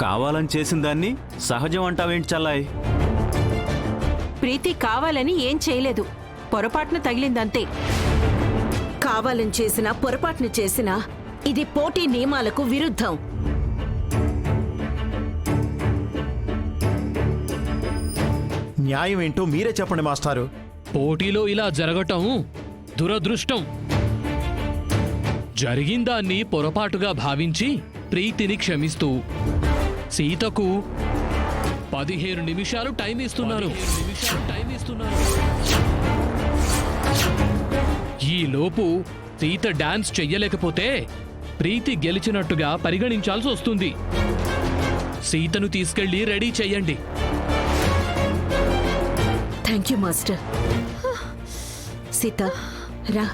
కావాలని చేసిన దాన్ని సహజం అంటావేంటి చల్లాయ్? ప్రీతి కావాలని ఏం చేయలేదు, పొరపాటున తగిలిందంతే. కావాలని చేసినా పొరపాటును చేసినా ఇది పోటీ నియమాలకు విరుద్ధం. న్యాయం ఏంటో మీరే చెప్పండి మాస్టారు. పోటీలో ఇలా జరగటం దురదృష్టం. జరిగిందాన్ని పొరపాటుగా భావించి ప్రీతిని క్షమిస్తూ సీతకు 15 నిమిషాలు టైం ఇస్తున్నాను. ఈలోపు సీత డాన్స్ చెయ్యలేకపోతే ప్రీతి గెలిచినట్టుగా పరిగణించాల్సి వస్తుంది. సీతను తీసుకెళ్లి రెడీ చెయ్యండి. Thank you master. సీత రా.